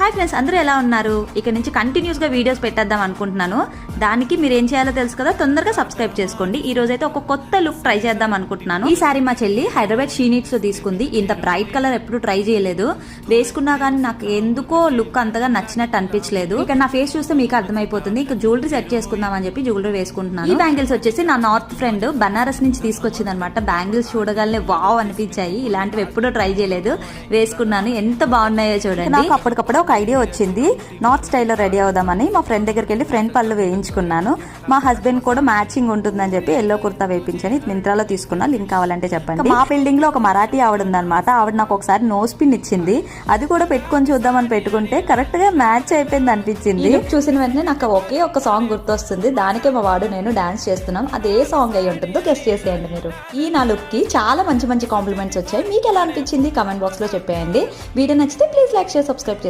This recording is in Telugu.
హాయ్ ఫ్రెండ్స్, అందరూ ఎలా ఉన్నారు? ఇక నుంచి కంటిన్యూస్గా వీడియోస్ పెట్టేద్దాం అనుకుంటున్నాను. దానికి మీరు ఏం చేయాలో తెలుసు కదా, తొందరగా సబ్స్క్రైబ్ చేసుకోండి. ఈ రోజైతే ఒక కొత్త లుక్ ట్రై చేద్దాం అనుకుంటున్నాను. ఈసారి మా చెల్లి హైదరాబాద్ షీ నీడ్స్ లో తీసుకుంది. ఇంత బ్రైట్ కలర్ ఎప్పుడు ట్రై చేయలేదు. వేసుకున్నా కానీ నాకు ఎందుకో లుక్ అంతగా నచ్చినట్టు అనిపించలేదు. ఇక నా ఫేస్ చూస్తే మీకు అర్థమైపోతుంది. ఇక జ్యువెలరీ సెట్ చేసుకుందాం అని చెప్పి జ్యువెలరీ వేసుకుంటున్నాను. ఈ బ్యాంగిల్స్ వచ్చేసి నా నార్త్ ఫ్రెండ్ బనారస్ నుంచి తీసుకొచ్చింది అనమాట. బ్యాంగిల్స్ చూడగానే వావ్ అనిపించాయి. ఇలాంటివి ఎప్పుడూ ట్రై చేయలేదు. వేసుకున్నాను, ఎంత బాగున్నాయో చూడండి. నాకు అప్పటికప్పుడు ఒక ఐడియా వచ్చింది, నార్త్ స్టైల్లో రెడీ అవుదామని. మా ఫ్రెండ్ దగ్గరికి వెళ్ళి ఫ్రంట్ పళ్ళు వేయించుకున్నాను. మా హస్బెండ్ కూడా మ్యాచింగ్ ఉంటుందని చెప్పి ఎల్లో కుర్తా వేయించని మింత్రాలో తీసుకున్నా. లింక్ కావాలంటే చెప్పండి. మా బిల్డింగ్ లో ఒక మరాఠీ ఆవిడ ఉందన్నమాట. ఆవిడ నాకు ఒకసారి నోస్ పిన్ ఇచ్చింది. అది కూడా పెట్టుకొని చూద్దామని పెట్టుకుంటే కరెక్ట్ గా మ్యాచ్ అయిపోయింది అనిపించింది. చూసిన వెంటనే నాకు ఒకే ఒక సాంగ్ గుర్తొస్తుంది. దానికే మా వాడు నేను డాన్స్ చేస్తున్నాం. అది ఏ సాంగ్ అయి ఉంటుందో గెస్ట్ చేసేయండి మీరు. ఈ నా లుక్ కి చాలా మంచి మంచి కాంప్లిమెంట్స్ వచ్చాయి. మీకు ఎలా అనిపించింది కామెంట్ బాక్స్ లో చెప్పేయండి. వీడియో నచ్చితే ప్లీజ్ లైక్ షేర్ సబ్స్క్రైబ్ చేయండి.